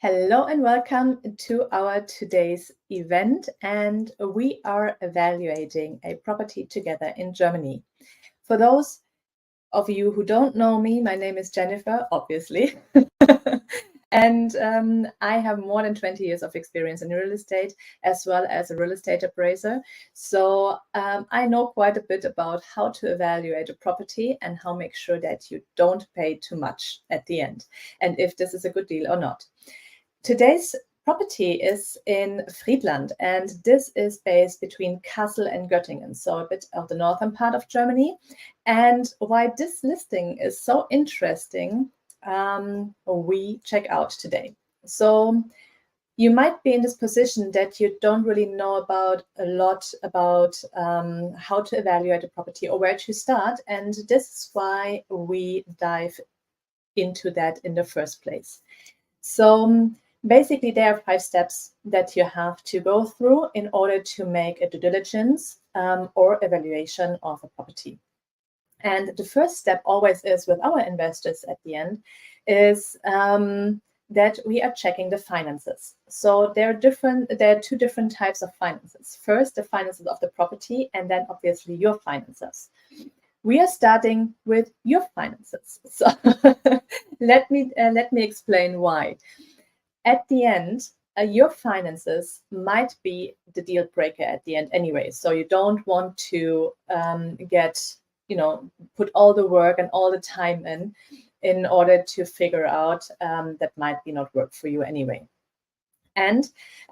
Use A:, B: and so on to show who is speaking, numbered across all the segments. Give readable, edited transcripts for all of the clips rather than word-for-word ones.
A: Hello and welcome to our today's event, and we are evaluating a property together in Germany. For those of you who don't know me, my name is Jennifer, obviously. And I have more than 20 years of experience in real estate, as well as a real estate appraiser. So I know quite a bit about how to evaluate a property and how make sure that you don't pay too much at the end, and if this is a good deal or not. Today's property is in Friedland, and this is based between Kassel and Göttingen, so a bit of the northern part of Germany. And why this listing is so interesting, we check out today. So you might be in this position that you don't really know about a lot about how to evaluate a property or where to start, and this is why we dive into that in the first place. So basically, there are 5 steps that you have to go through in order to make a due diligence or evaluation of a property. And the first step always is with our investors at the end is that we are checking the finances. So there are 2 different types of finances. First, the finances of the property, and then obviously your finances. We are starting with your finances. So let me explain why. At the end, your finances might be the deal breaker at the end anyway. So you don't want to put all the work and all the time in order to figure out that might be not work for you anyway. And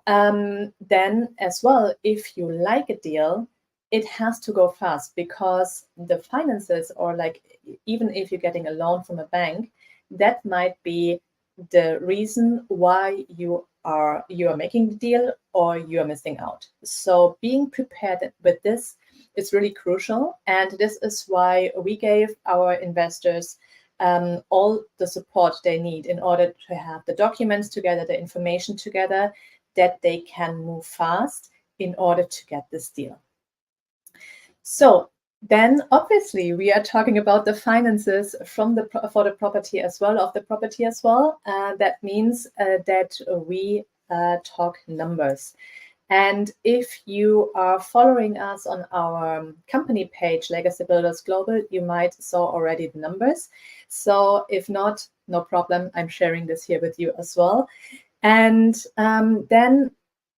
A: then as well, if you like a deal, it has to go fast, because the finances, or like even if you're getting a loan from a bank, that might be the reason why you are making the deal or you are missing out. So being prepared with this is really crucial, and this is why we gave our investors all the support they need in order to have the documents together, the information together, that they can move fast in order to get this deal. So then obviously we are talking about the finances for the property as well, of the property as well. That means that we talk numbers. And if you are following us on our company page, Legacy Builders Global, you might saw already the numbers. So if not, no problem. I'm sharing this here with you as well. And then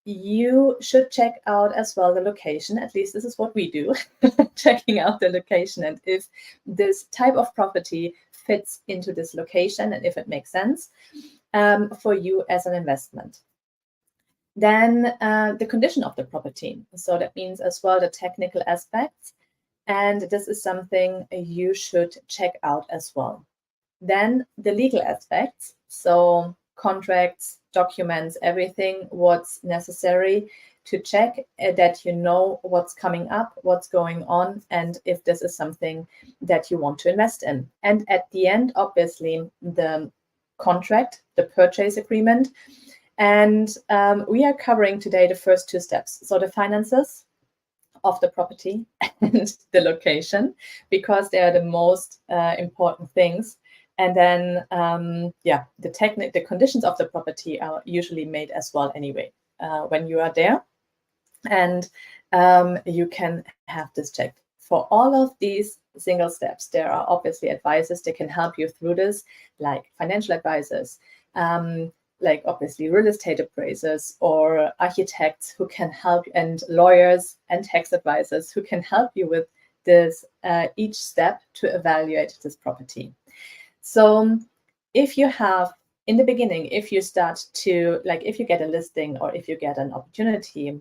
A: you should check out as well the location. At least this is what we do, checking out the location, and if this type of property fits into this location and if it makes sense for you as an investment. Then the condition of the property. So that means as well the technical aspects, and this is something you should check out as well. Then the legal aspects, so contracts, documents, everything what's necessary to check that you know what's coming up, what's going on, and if this is something that you want to invest in. And at the end, obviously, the contract, the purchase agreement. And we are covering today the first 2 steps. So the finances of the property and the location, because they are the most important things. And then, the conditions of the property are usually made as well anyway when you are there. And you can have this checked. For all of these single steps, there are obviously advisors that can help you through this, like financial advisors, like obviously real estate appraisers or architects who can help, and lawyers and tax advisors who can help you with this each step to evaluate this property. So if you have, in the beginning, if you start to, like if you get a listing or if you get an opportunity,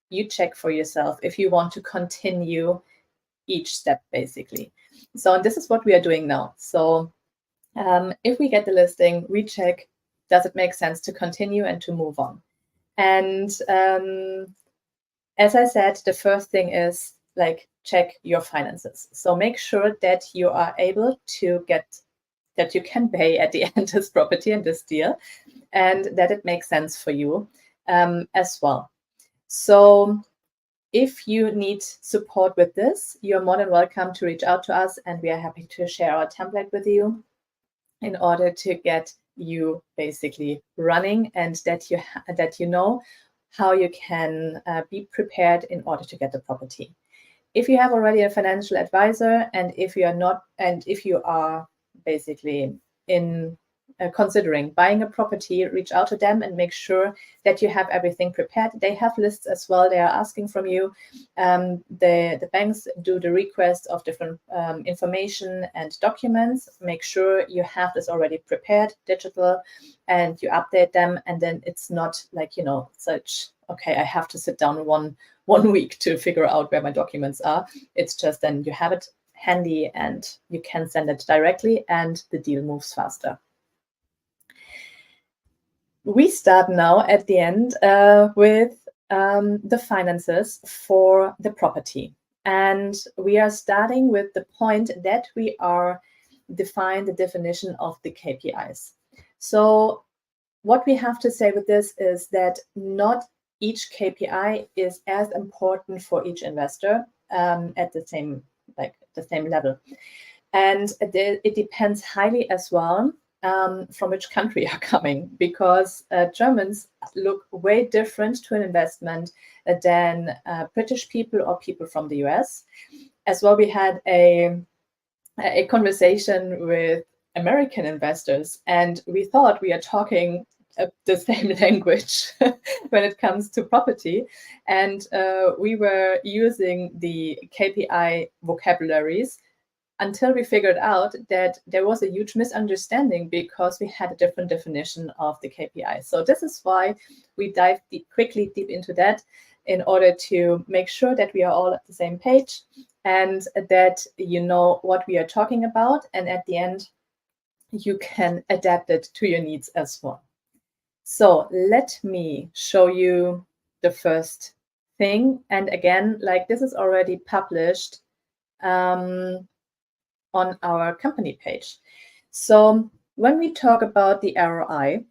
A: you check for yourself if you want to continue each step, basically. So this is what we are doing now. So if we get the listing, we check, does it make sense to continue and to move on? And as I said, the first thing is like check your finances. So make sure that you are able to get, that you can pay at the end this property and this deal, and that it makes sense for you as well. So if you need support with this, you're more than welcome to reach out to us, and we are happy to share our template with you in order to get you basically running, and that you know how you can be prepared in order to get the property. If you have already a financial advisor, and if you are basically in considering buying a property, reach out to them and make sure that you have everything prepared. They have lists as well. They are asking from you. The banks do the request of different information and documents. Make sure you have this already prepared, digital, and you update them. And then it's not like, such, okay, I have to sit down one week to figure out where my documents are. It's just then you have it handy and you can send it directly and the deal moves faster. We start now at the end with the finances for the property. And we are starting with the point that we are define the definition of the KPIs. So what we have to say with this is that not each KPI is as important for each investor at the same level. And it depends highly as well from which country you're coming, because Germans look way different to an investment than British people or people from the US. As well, we had a conversation with American investors, and we thought we are talking the same language when it comes to property. And we were using the KPI vocabularies until we figured out that there was a huge misunderstanding because we had a different definition of the KPI. So this is why we dive quickly deep into that in order to make sure that we are all at the same page and that you know what we are talking about. And at the end, you can adapt it to your needs as well. So let me show you the first thing. And again, like this is already published on our company page. So when we talk about the ROI,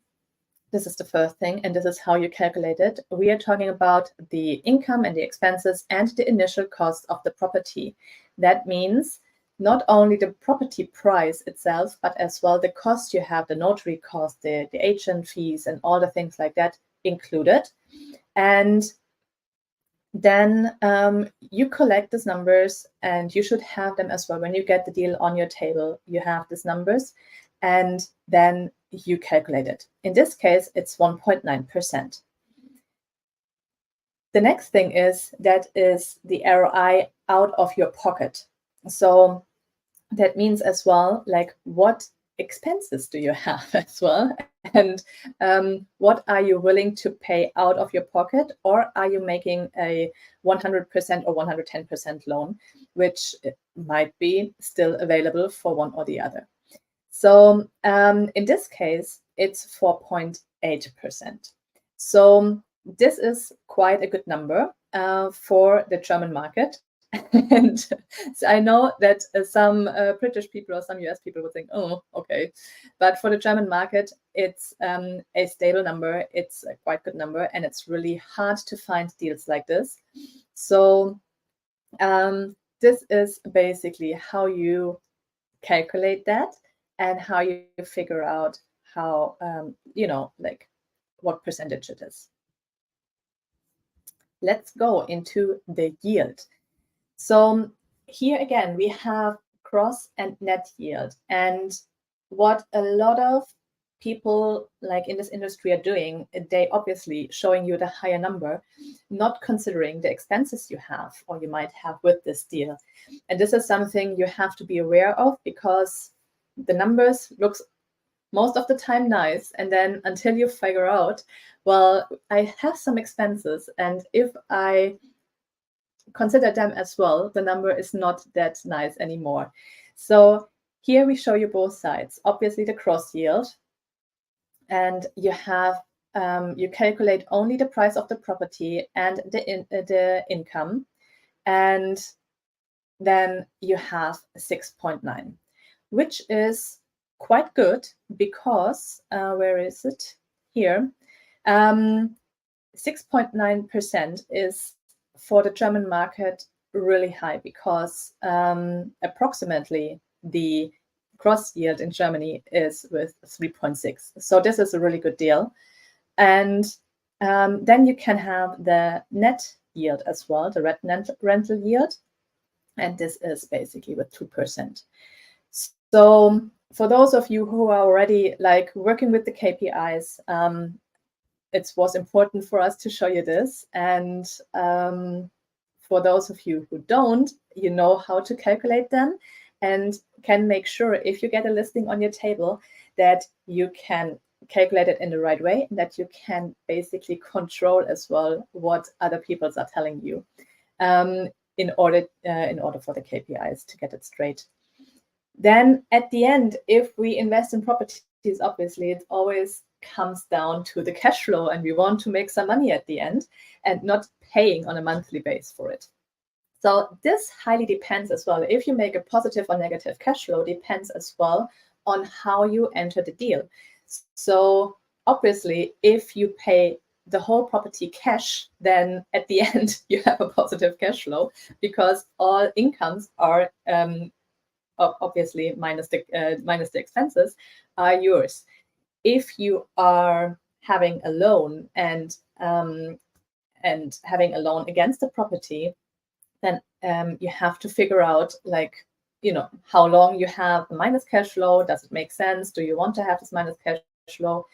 A: this is the first thing, and this is how you calculate it. We are talking about the income and the expenses and the initial cost of the property. That means not only the property price itself, but as well the cost you have, the notary cost, the agent fees, and all the things like that included. And then you collect these numbers, and you should have them as well. When you get the deal on your table, you have these numbers, and then you calculate it. In this case, it's 1.9%. The next thing is the ROI out of your pocket. So that means as well, like what expenses do you have as well? And what are you willing to pay out of your pocket? Or are you making a 100% or 110% loan, which might be still available for one or the other? So in this case, it's 4.8%. So this is quite a good number for the German market. And so I know that some British people or some US people would think, oh, okay. But for the German market, it's a stable number. It's a quite good number. And it's really hard to find deals like this. So this is basically how you calculate that and how you figure out how, like what percentage it is. Let's go into the yield. So here again, we have gross and net yield. And what a lot of people like in this industry are doing, they obviously showing you the higher number, not considering the expenses you have or you might have with this deal. And this is something you have to be aware of, because the numbers looks most of the time nice. And then until you figure out, well, I have some expenses, and if I consider them as well, the number is not that nice anymore. So here we show you both sides. Obviously the gross yield, and you have you calculate only the price of the property and the income, and then you have 6.9, which is quite good, because where is it here? 6.9% is for the German market really high, because approximately the gross yield in Germany is with 3.6. So this is a really good deal. And then you can have the net yield as well, the rental yield. And this is basically with 2%. So for those of you who are already like working with the KPIs, it was important for us to show you this. And for those of you who don't, you know how to calculate them and can make sure if you get a listing on your table that you can calculate it in the right way, and that you can basically control as well what other people are telling you in order for the KPIs to get it straight. Then at the end, if we invest in properties, obviously it always comes down to the cash flow, and we want to make some money at the end and not paying on a monthly base for it. So this highly depends as well. If you make a positive or negative cash flow, depends as well on how you enter the deal. So obviously, if you pay the whole property cash, then at the end you have a positive cash flow, because all incomes are obviously minus the expenses are yours. If you are having a loan and having a loan against the property, then you have to figure out, like, you know, how long you have minus cash flow. Does it make sense? Do you want to have this minus cash flow?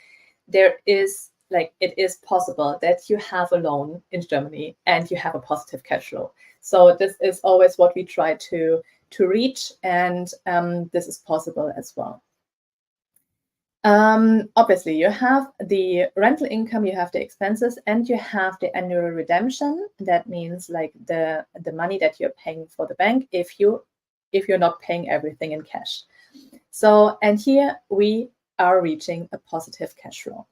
A: There is, like, it is possible that you have a loan in Germany and you have a positive cash flow. So this is always what we try to reach, and this is possible as well. Obviously, you have the rental income, you have the expenses, and you have the annual redemption. That means like the money that you're paying for the bank if you're not paying everything in cash. So, and here we are reaching a positive cash flow.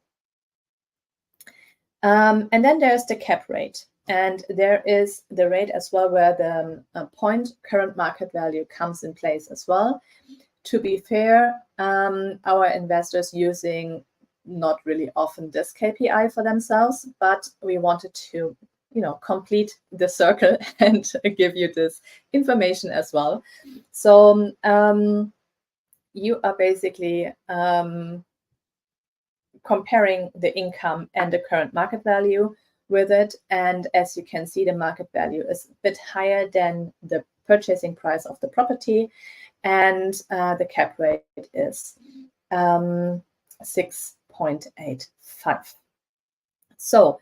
A: And then there's the cap rate, and there is the rate as well where the point current market value comes in place as well. To be fair, our investors using not really often this KPI for themselves, but we wanted to, you know, complete the circle and give you this information as well. So you are basically comparing the income and the current market value with it. And as you can see, the market value is a bit higher than the purchasing price of the property. And the cap rate is 6.85. So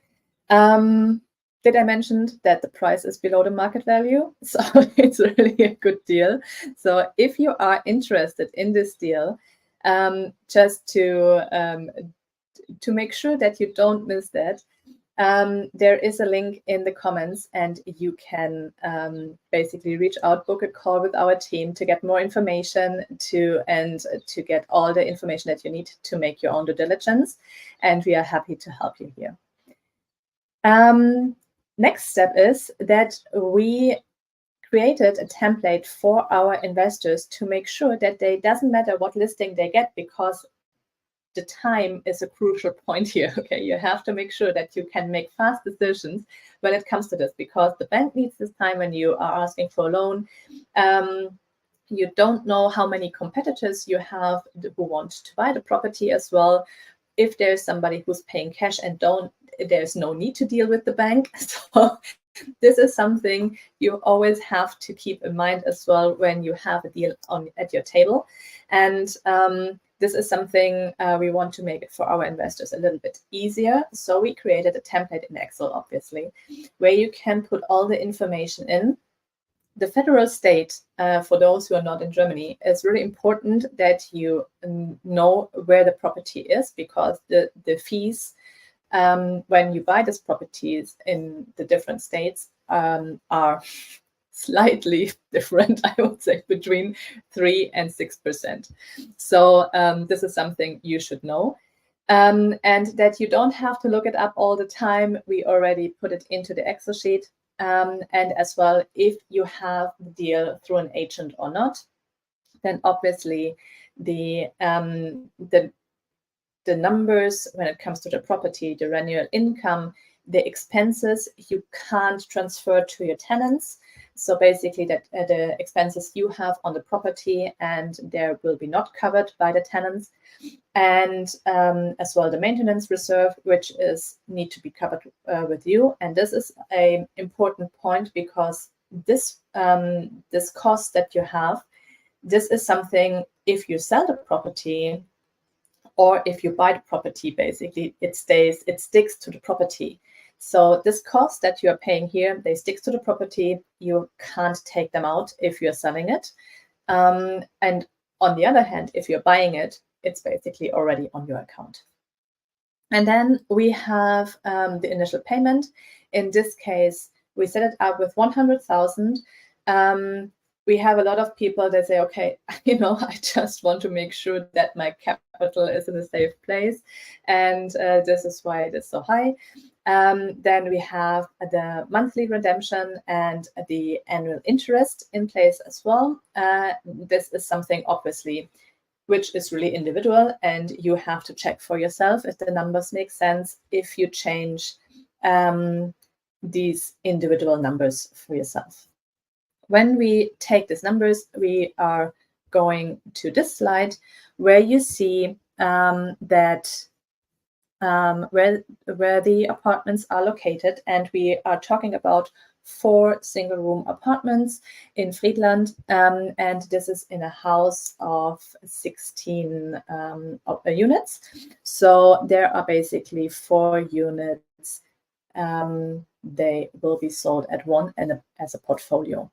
A: did I mention that the price is below the market value? So it's really a good deal. So if you are interested in this deal, just to make sure that you don't miss that, there is a link in the comments, and you can basically reach out, book a call with our team to get more information, to get all the information that you need to make your own due diligence. And we are happy to help you here. Next step is that we created a template for our investors to make sure that they doesn't matter what listing they get, because the time is a crucial point here. Okay, you have to make sure that you can make fast decisions when it comes to this, because the bank needs this time when you are asking for a loan. You don't know how many competitors you have who want to buy the property as well. If there's somebody who's paying cash and there's no need to deal with the bank. So this is something you always have to keep in mind as well when you have a deal at your table. And this is something we want to make it for our investors a little bit easier. So we created a template in Excel, obviously, where you can put all the information in. The federal state, for those who are not in Germany, is really important that you know where the property is, because the fees when you buy these properties in the different states are slightly different, I would say, between 3 and 6%. So this is something you should know. And that you don't have to look it up all the time. We already put it into the Excel sheet. And as well, if you have the deal through an agent or not, then obviously the numbers when it comes to the property, the annual income, the expenses you can't transfer to your tenants. So basically that the expenses you have on the property and there will be not covered by the tenants. And as well the maintenance reserve, which need to be covered with you. And this is an important point because this cost that you have, this is something, if you sell the property or if you buy the property, basically it sticks to the property. So this cost that you are paying here, they stick to the property. You can't take them out if you're selling it. And on the other hand, if you're buying it, it's basically already on your account. And then we have the initial payment. In this case, we set it up with 100,000. We have a lot of people that say, okay, I just want to make sure that my capital is in a safe place. And this is why it is so high. Then we have the monthly redemption and the annual interest in place as well. This is something, obviously, which is really individual, and you have to check for yourself if the numbers make sense, if you change these individual numbers for yourself. When we take these numbers, we are going to this slide where you see that where the apartments are located, and we are talking about 4 single-room apartments in Friedland, and this is in a house of 16 units. So there are basically 4 units. They will be sold at one and as a portfolio.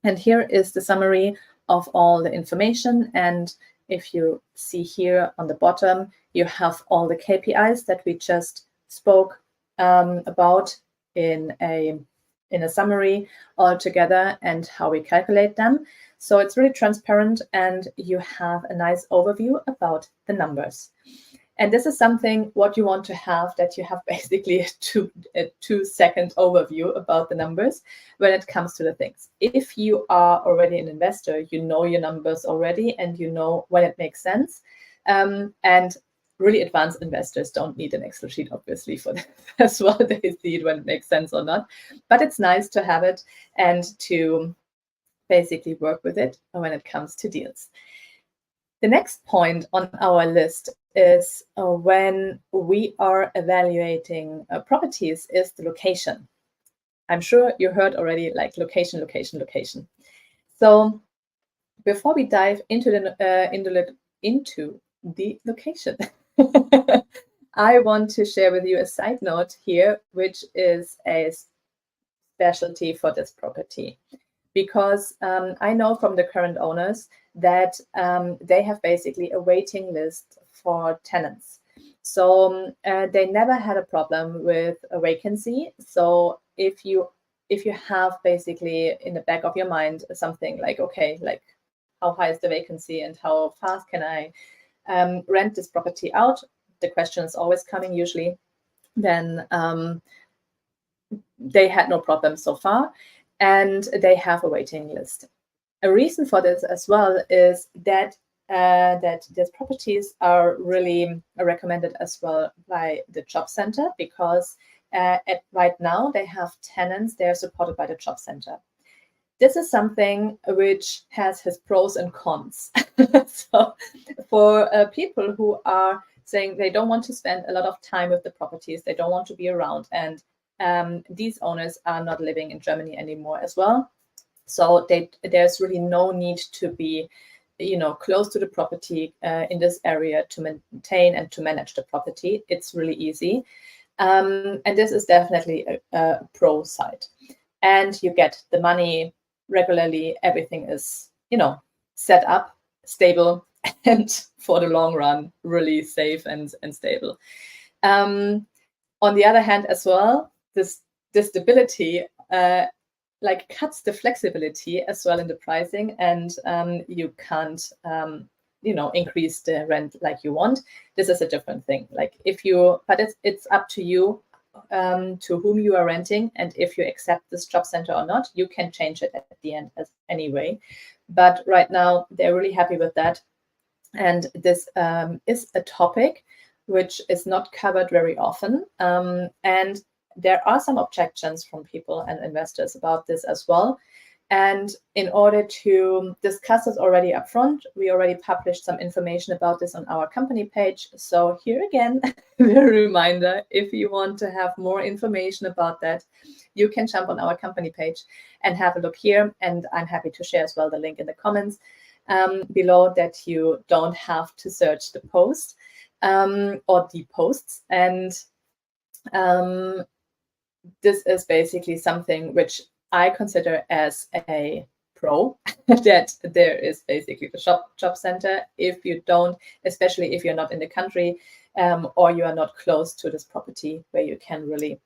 A: And here is the summary of all the information. And if you see here on the bottom, you have all the KPIs that we just spoke about in a summary all together and how we calculate them. So it's really transparent and you have a nice overview about the numbers. And this is something what you want to have, that you have basically a 2-second overview about the numbers when it comes to the things. If you are already an investor, you know your numbers already and you know when it makes sense. And really advanced investors don't need an Excel sheet, obviously, for that as well. They see it when it makes sense or not. But it's nice to have it and to basically work with it when it comes to deals. The next point on our list is when we are evaluating properties is the location. I'm sure you heard already, like location, location, location. So before we dive into the location, I want to share with you a side note here, which is a specialty for this property. Because I know from the current owners that they have basically a waiting list for tenants. So they never had a problem with a vacancy. So if you have basically in the back of your mind something like, okay, like how high is the vacancy and how fast can I rent this property out? The question is always coming usually. Then they had no problem so far. And they have a waiting list. A reason for this as well is that these properties are really recommended as well by the job center, because right now they have tenants, they are supported by the job center. This is something which has his pros and cons. So for people who are saying they don't want to spend a lot of time with the properties, they don't want to be around, and these owners are not living in Germany anymore as well. So there's really no need to be, close to the property in this area to maintain and to manage the property. It's really easy. And this is definitely a pro side. And you get the money regularly. Everything is, set up, stable, and for the long run, really safe and stable. On the other hand as well, this stability cuts the flexibility as well in the pricing, and you can't increase the rent like you want. This is a different thing. But it's up to you to whom you are renting, and if you accept this job center or not. You can change it at the end anyway. But right now they're really happy with that, and this is a topic which is not covered very often. And there are some objections from people and investors about this as well. And in order to discuss this already up front, we already published some information about this on our company page. So here again, a reminder, if you want to have more information about that, you can jump on our company page and have a look here. And I'm happy to share as well the link in the comments below, that you don't have to search the post or the posts. And this is basically something which I consider as a pro, that there is basically the job center. If you don't, especially if you're not in the country or you are not close to this property where you can really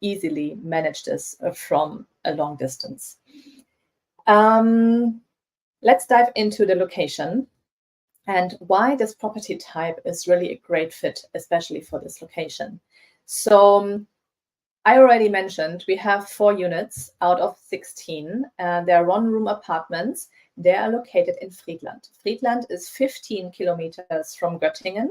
A: easily manage this from a long distance. Let's dive into the location and why this property type is really a great fit, especially for this location. So I already mentioned we have 4 units out of 16. They are one-room apartments. They are located in Friedland. Friedland is 15 kilometers from Göttingen,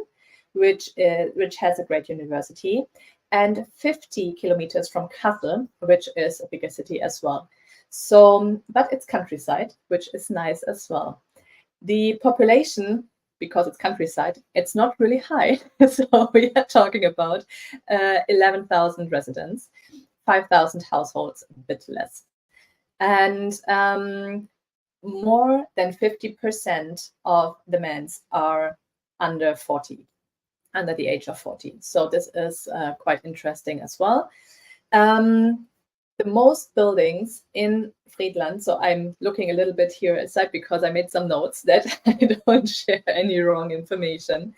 A: which has a great university, and 50 kilometers from Kassel, which is a bigger city as well. So, but it's countryside, which is nice as well. The population, because it's countryside, it's not really high. So we are talking about 11,000 residents, 5,000 households, a bit less. And more than 50% of the men are under 40, under the age of 40. So this is quite interesting as well. The most buildings in Friedland, so I'm looking a little bit here aside because I made some notes that I don't share any wrong information.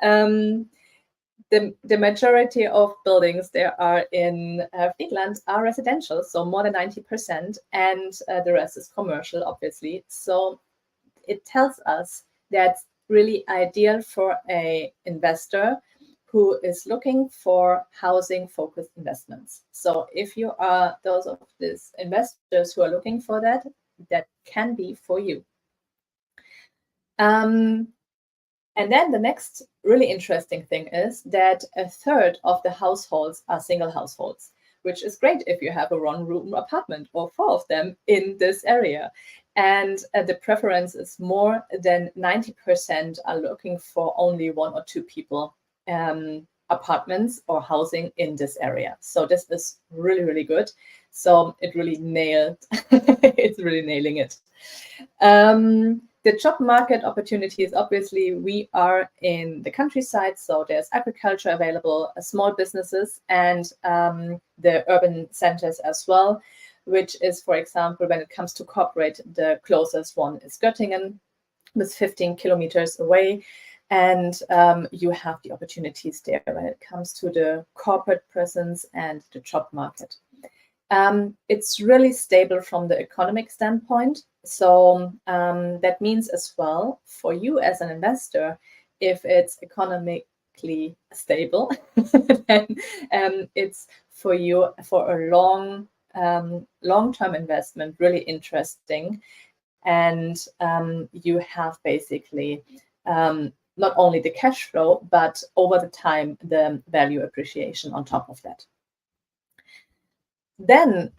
A: The majority of buildings there are in Friedland are residential, so more than 90%, and the rest is commercial, obviously. So it tells us that's really ideal for an investor who is looking for housing-focused investments. So if you are those of these investors who are looking for that, that can be for you. And then the next really interesting thing is that 1/3 of the households are single households, which is great if you have a one-room apartment or 4 of them in this area. And the preference is more than 90% are looking for only 1 or 2 people apartments or housing in this area. So this is really, really good. So it really nailed, it's really nailing it. The job market opportunities, obviously, we are in the countryside, so there's agriculture available, small businesses, and the urban centers as well, which is, for example, when it comes to corporate, the closest one is Göttingen, with 15 kilometers away. And you have the opportunities there when it comes to the corporate presence and the job market. It's really stable from the economic standpoint. So that means as well for you as an investor, if it's economically stable, then it's for you for a long-term investment, really interesting. And you have basically not only the cash flow, but over the time, the value appreciation on top of that. Then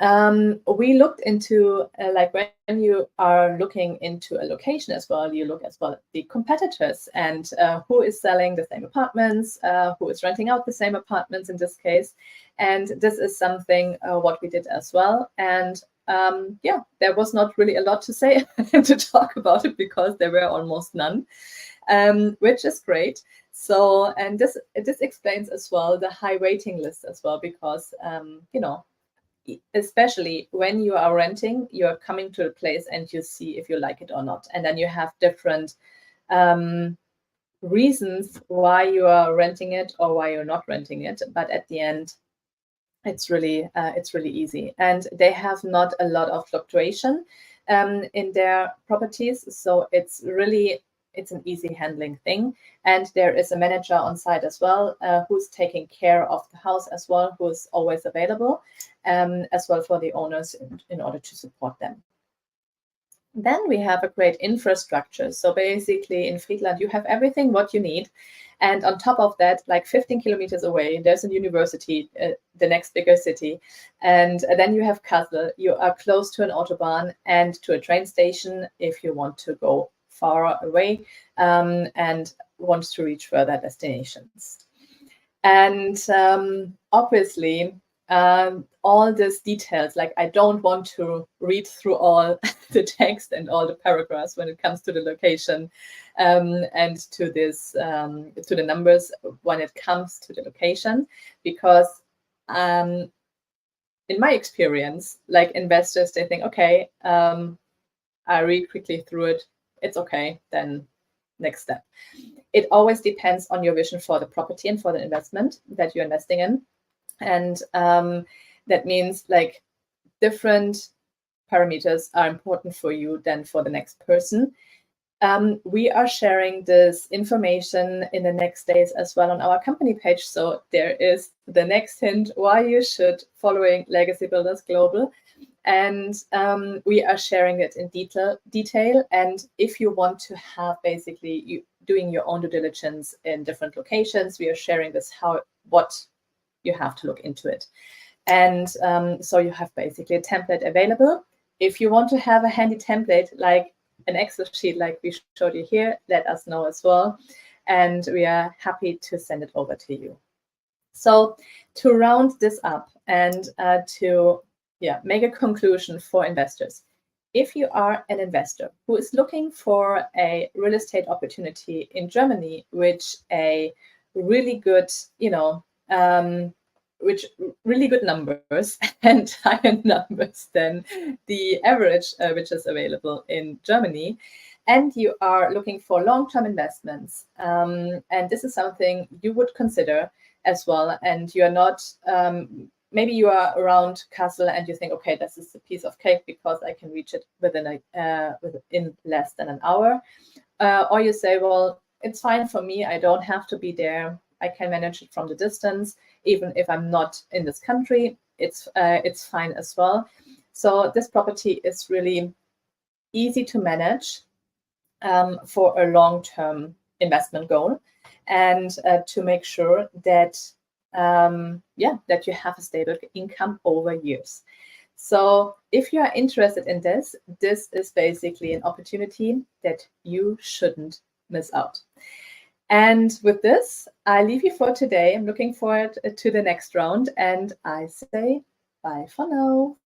A: we looked into, like when you are looking into a location as well, you look as well at the competitors and who is selling the same apartments, who is renting out the same apartments in this case. And this is something what we did as well. And yeah, there was not really a lot to say to talk about it because there were almost none. Which is great. So, and this explains as well the high waiting list as well, because, you know, especially when you are renting, you're coming to a place and you see if you like it or not. And then you have different reasons why you are renting it or why you're not renting it. But at the end, it's really easy. And they have not a lot of fluctuation in their properties. So it's an easy handling thing. And there is a manager on site as well, who's taking care of the house as well, who's always available, as well for the owners in order to support them. Then we have a great infrastructure. So basically in Friedland, you have everything what you need. And on top of that, like 15 kilometers away, there's a university, the next bigger city. And then you have Kassel. You are close to an Autobahn and to a train station if you want to go far away and want to reach further destinations. And obviously, all these details, like I don't want to read through all the text and all the paragraphs when it comes to the location and to this to the numbers when it comes to the location, because in my experience, like investors, they think, okay, I read quickly through it, it's okay, then next step. It always depends on your vision for the property and for the investment that you're investing in. And that means like different parameters are important for you than for the next person. We are sharing this information in the next days as well on our company page. So there is the next hint why you should following Legacy Builders Global. And we are sharing it in detail. And if you want to have basically doing your own due diligence in different locations, we are sharing this what you have to look into it. And so you have basically a template available. If you want to have a handy template like an Excel sheet like we showed you here, let us know as well. And we are happy to send it over to you. So to round this up and to make a conclusion for investors. If you are an investor who is looking for a real estate opportunity in Germany, which a really good, which really good numbers and higher numbers than the average, which is available in Germany, and you are looking for long-term investments, and this is something you would consider as well, and you're not maybe you are around Kassel and you think, okay, this is a piece of cake because I can reach it within less than an hour. Or you say, well, it's fine for me. I don't have to be there. I can manage it from the distance, even if I'm not in this country. It's fine as well. So this property is really easy to manage for a long-term investment goal, and to make sure that that you have a stable income over years. So if you are interested in this is basically an opportunity that you shouldn't miss out. And with this, I leave you for today. I'm looking forward to the next round, and I say bye for now.